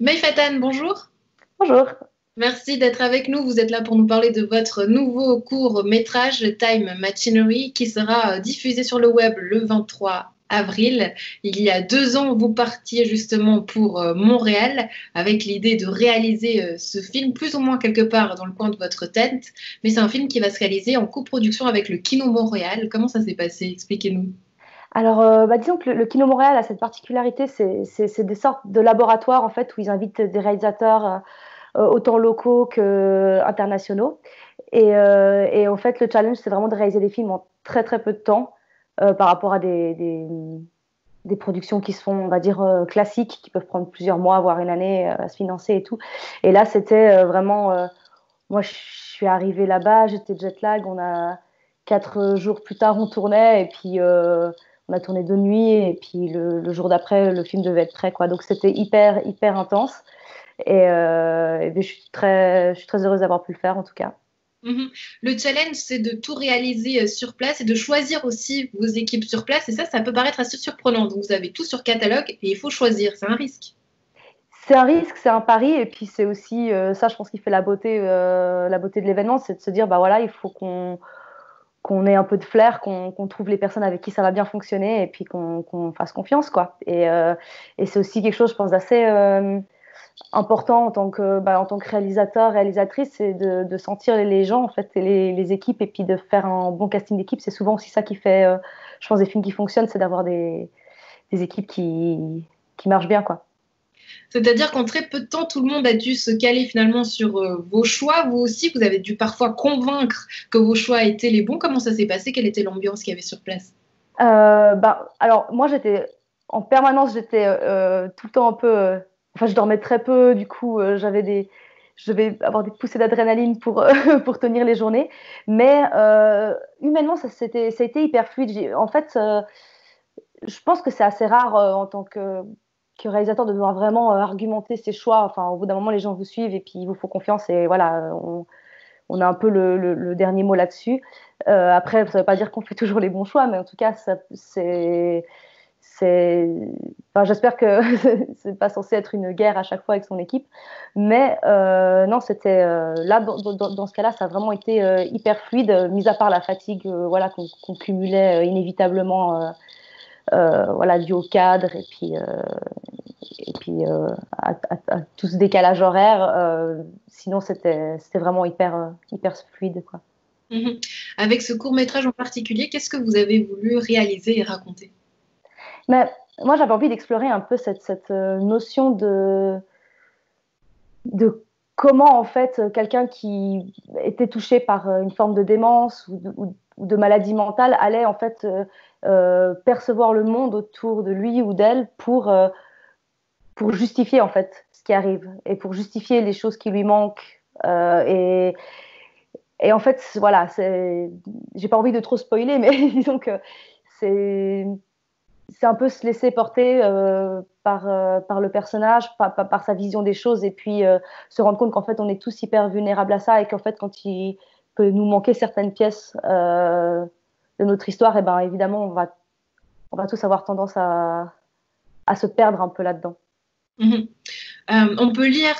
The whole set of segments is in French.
Maïfatan, bonjour. Bonjour. Merci d'être avec nous. Vous êtes là pour nous parler de votre nouveau court-métrage Time Machinery qui sera diffusé sur le web le 23 avril. Il y a 2 ans, vous partiez justement pour Montréal avec l'idée de réaliser ce film plus ou moins quelque part dans le coin de votre tête. Mais c'est un film qui va se réaliser en coproduction avec le Kino Montréal. Comment ça s'est passé? Expliquez-nous. Alors, disons que le Kino Montréal a cette particularité, c'est des sortes de laboratoires en fait où ils invitent des réalisateurs autant locaux que internationaux. Et en fait, le challenge, c'est vraiment de réaliser des films en très très peu de temps par rapport à des productions qui sont, on va dire, classiques, qui peuvent prendre plusieurs mois, voire une année à se financer et tout. Et là, c'était vraiment, moi, je suis arrivée là-bas, j'étais jet lag, 4 jours plus tard, on tournait et puis on a tourné de nuit et puis le jour d'après, le film devait être prêt, quoi. Donc c'était hyper hyper intense et puis, je suis très heureuse d'avoir pu le faire en tout cas. Mhm. Le challenge, c'est de tout réaliser sur place et de choisir aussi vos équipes sur place. Et ça peut paraître assez surprenant. Donc, vous avez tout sur catalogue et il faut choisir. C'est un risque. C'est un risque, c'est un pari, et puis c'est aussi ça, je pense, qui fait la beauté de l'événement, c'est de se dire, bah voilà, il faut qu'on ait un peu de flair, qu'on trouve les personnes avec qui ça va bien fonctionner, et puis qu'on fasse confiance, quoi. Et c'est aussi quelque chose, je pense, d'assez important en tant que réalisateur, réalisatrice, c'est de sentir les gens, en fait, et les équipes, et puis de faire un bon casting d'équipe. C'est souvent aussi ça qui fait, je pense, des films qui fonctionnent, c'est d'avoir des équipes qui marchent bien, quoi. C'est-à-dire qu'en très peu de temps, tout le monde a dû se caler finalement sur vos choix. Vous aussi, vous avez dû parfois convaincre que vos choix étaient les bons. Comment ça s'est passé? Quelle était l'ambiance qu'il y avait sur place? Alors moi j'étais en permanence, j'étais tout le temps un peu, enfin je dormais très peu, du coup je devais avoir des poussées d'adrénaline pour pour tenir les journées, mais humainement ça a été hyper fluide. En fait, je pense que c'est assez rare en tant que réalisateur de devoir vraiment argumenter ses choix. Enfin, au bout d'un moment, les gens vous suivent et puis il vous faut confiance et voilà, on a un peu le dernier mot là-dessus. Après, ça ne veut pas dire qu'on fait toujours les bons choix, mais en tout cas, c'est, enfin, j'espère que c'est pas censé être une guerre à chaque fois avec son équipe, mais non, c'était là dans ce cas-là, ça a vraiment été hyper fluide, mis à part la fatigue, voilà, qu'on cumulait inévitablement, voilà, dû au cadre et puis à tout ce décalage horaire. Sinon, c'était vraiment hyper fluide, quoi. Mhm. Avec ce court-métrage en particulier, qu'est-ce que vous avez voulu réaliser et raconter? Mais moi, j'avais envie d'explorer un peu cette notion de comment, en fait, quelqu'un qui était touché par une forme de démence ou de maladie mentale allait, en fait, percevoir le monde autour de lui ou d'elle pour justifier, en fait, ce qui arrive et pour justifier les choses qui lui manquent. Et en fait, voilà, j'ai pas envie de trop spoiler, mais disons que c'est c'est un peu se laisser porter par le personnage, par sa vision des choses, et puis se rendre compte qu'en fait, on est tous hyper vulnérables à ça, et qu'en fait, quand il peut nous manquer certaines pièces de notre histoire, et ben évidemment, on va tous avoir tendance à se perdre un peu là-dedans. Mhm. On peut lire,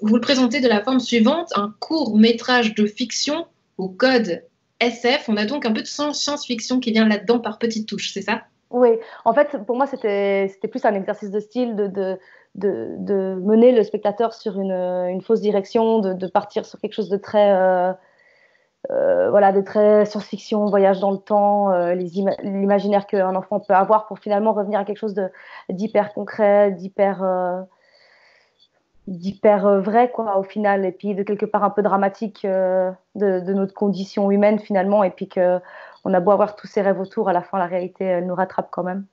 vous le présentez de la forme suivante, un court métrage de fiction au code SF. On a donc un peu de science-fiction qui vient là-dedans par petites touches, c'est ça? Oui, en fait, pour moi, c'était plus un exercice de style de mener le spectateur sur une fausse direction, de partir sur quelque chose de très voilà, de très science-fiction, voyage dans le temps, l'imaginaire qu'un enfant peut avoir pour finalement revenir à quelque chose d'hyper concret, d'hyper vrai, quoi, au final, et puis de quelque part un peu dramatique de notre condition humaine, finalement, et puis que on a beau avoir tous ces rêves autour, à la fin, la réalité, elle nous rattrape quand même.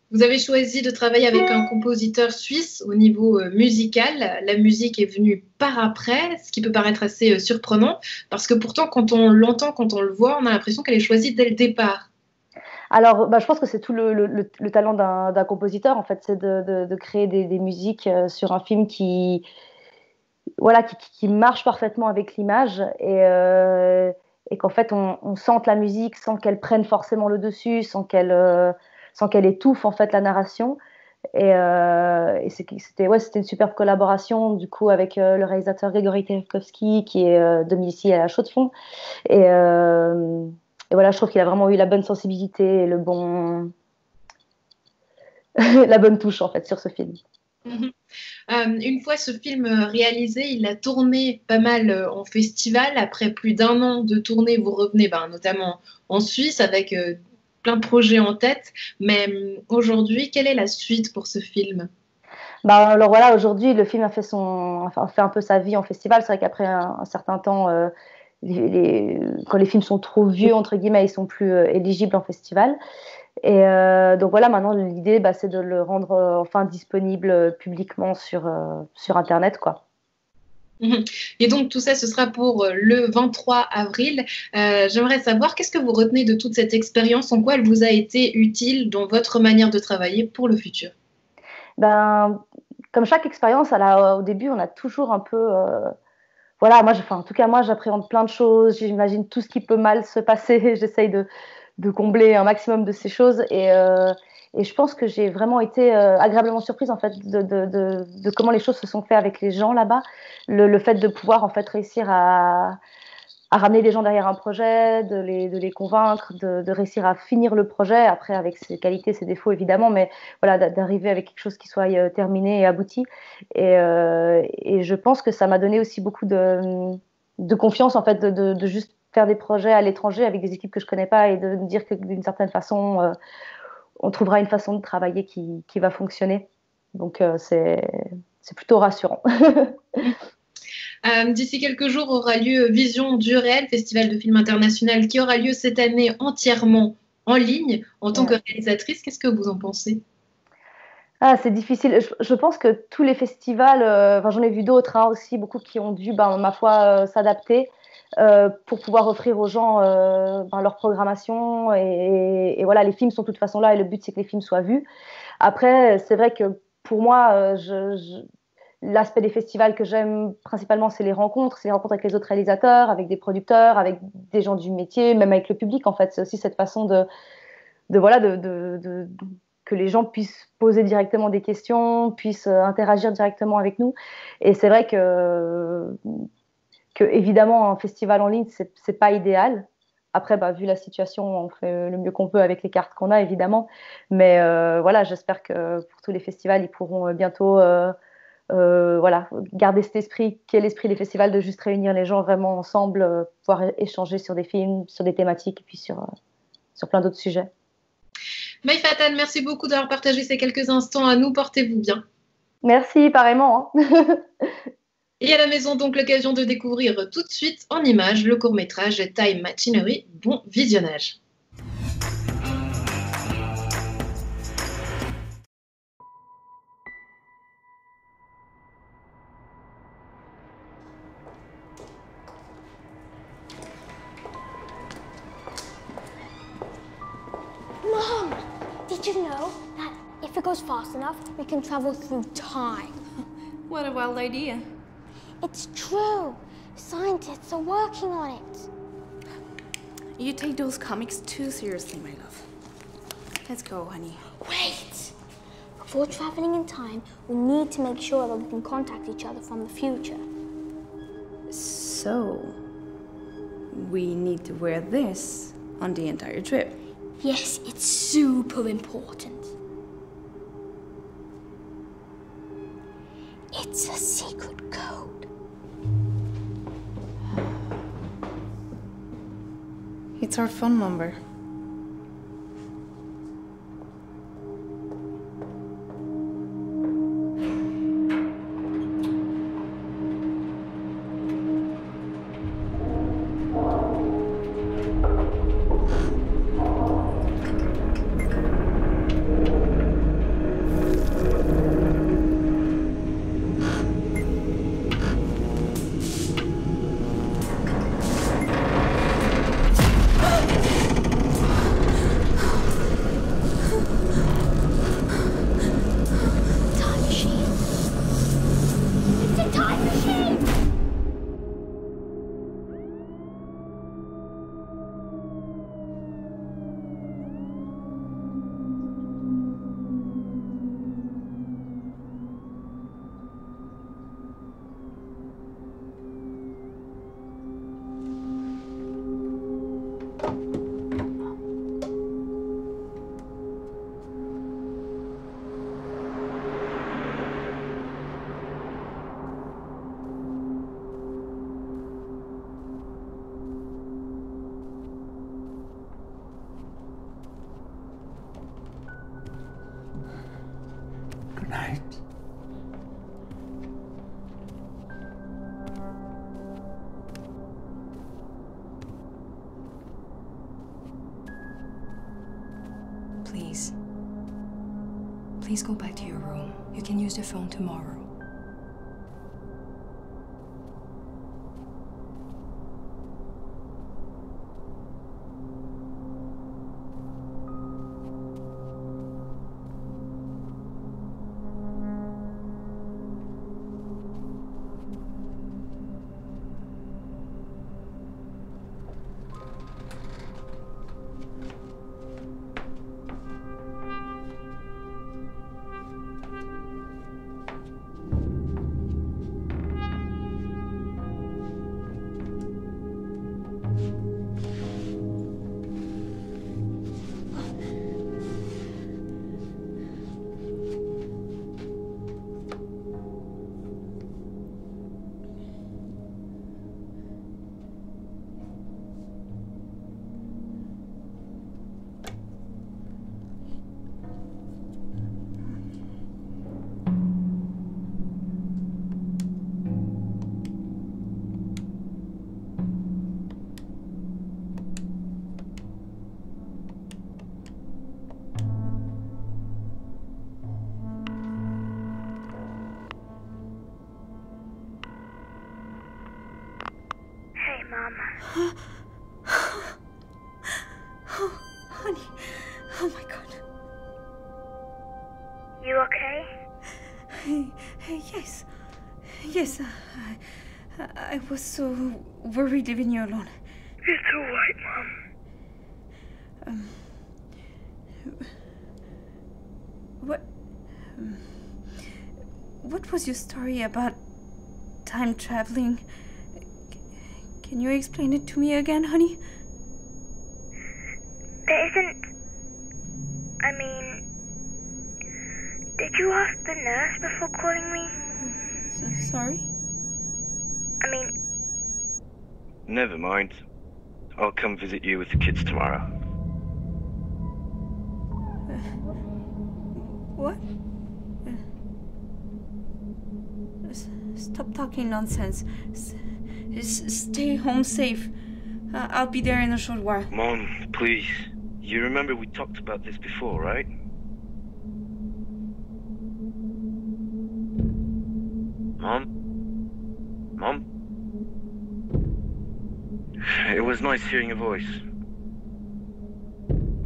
Vous avez choisi de travailler avec un compositeur suisse au niveau musical. La musique est venue par après, ce qui peut paraître assez surprenant, parce que pourtant, quand on l'entend, quand on le voit, on a l'impression qu'elle est choisie dès le départ. Alors, bah, je pense que c'est tout le talent d'un compositeur, en fait, c'est de créer des musiques sur un film voilà, qui marche parfaitement avec l'image et qu'en fait, on sente la musique sans qu'elle prenne forcément le dessus, sans qu'elle étouffe, en fait, la narration. C'était une superbe collaboration du coup avec le réalisateur Grégory Terefkowski qui est domicilié à la Chaux-de-Fonds. Et voilà, je trouve qu'il a vraiment eu la bonne sensibilité et la bonne touche en fait sur ce film. Une fois ce film réalisé, il a tourné pas mal en festival. Après plus d'un an de tournée, vous revenez notamment en Suisse avec plein de projets en tête. Mais aujourd'hui, quelle est la suite pour ce film? Alors voilà, aujourd'hui, le film a fait un peu sa vie en festival. C'est vrai qu'après un certain temps, quand les films sont trop vieux, entre guillemets, ils sont plus éligibles en festival. Et donc voilà, maintenant l'idée, c'est de le rendre enfin disponible publiquement sur Internet, quoi. Et donc tout ça, ce sera pour le 23 avril. J'aimerais savoir, qu'est-ce que vous retenez de toute cette expérience? En quoi elle vous a été utile dans votre manière de travailler pour le futur? Comme chaque expérience, au début, on a toujours un peu... voilà, en tout cas, moi, j'appréhende plein de choses. J'imagine tout ce qui peut mal se passer. J'essaye de combler un maximum de ces choses. Et je pense que j'ai vraiment été agréablement surprise, en fait, de comment les choses se sont faites avec les gens là-bas. Le fait de pouvoir, en fait, réussir à ramener des gens derrière un projet, de les convaincre, de réussir à finir le projet, après avec ses qualités, ses défauts évidemment, mais voilà, d'arriver avec quelque chose qui soit terminé et abouti. Et je pense que ça m'a donné aussi beaucoup de confiance, en fait, de juste faire des projets à l'étranger avec des équipes que je connais pas et de me dire que d'une certaine façon, on trouvera une façon de travailler qui va fonctionner. Donc c'est plutôt rassurant. D'ici quelques jours aura lieu Vision du réel, festival de film international qui aura lieu cette année entièrement en ligne. En tant que réalisatrice, qu'est-ce que vous en pensez? C'est difficile. Je pense que tous les festivals, j'en ai vu d'autres aussi, beaucoup qui ont dû, ma foi, s'adapter pour pouvoir offrir aux gens leur programmation. Et voilà, les films sont de toute façon là et le but, c'est que les films soient vus. Après, c'est vrai que pour moi, l'aspect des festivals que j'aime principalement, c'est les rencontres avec les autres réalisateurs, avec des producteurs, avec des gens du métier, même avec le public. En fait, c'est aussi cette façon que les gens puissent poser directement des questions, puissent interagir directement avec nous. Et c'est vrai que évidemment, un festival en ligne, c'est pas idéal. Après, vu la situation, on fait le mieux qu'on peut avec les cartes qu'on a, évidemment. Mais voilà, j'espère que pour tous les festivals, ils pourront bientôt garder cet esprit qui est l'esprit des festivals, de juste réunir les gens vraiment ensemble, pouvoir échanger sur des films, sur des thématiques et puis sur plein d'autres sujets. Maï Fatane, merci beaucoup d'avoir partagé ces quelques instants à nous. Portez-vous bien. Merci, pareillement. Et à la maison, donc, l'occasion de découvrir tout de suite en images le court-métrage Time Machinery. Bon visionnage. Mom, did you know that if it goes fast enough, we can travel through time? What a wild idea. It's true. Scientists are working on it. You take those comics too seriously, my love. Let's go, honey. Wait! Before traveling in time, we need to make sure that we can contact each other from the future. So, we need to wear this on the entire trip. Yes, it's super important. It's a secret code. It's our phone number. Please go back to your room. You can use the phone tomorrow. Mom. Oh, honey. Oh my God. You okay? Yes. Yes. I was so worried leaving you alone. It's all right, Mom. What was your story about time traveling? Can you explain it to me again, honey? There isn't... I mean... Did you ask the nurse before calling me? Sorry? I mean... Never mind. I'll come visit you with the kids tomorrow. What? Stop talking nonsense. Stay home safe. I'll be there in a short while. Mom, please. You remember we talked about this before, right? Mom? Mom? It was nice hearing your voice.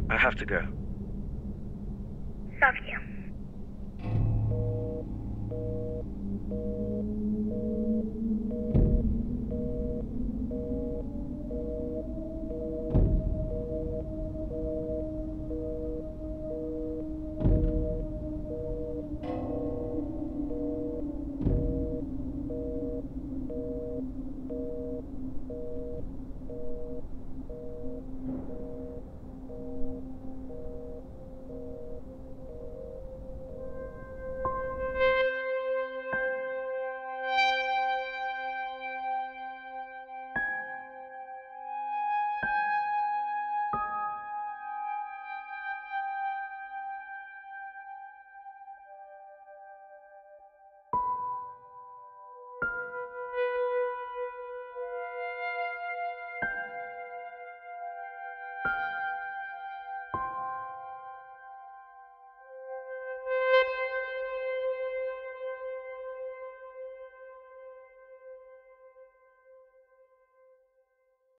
I have to go.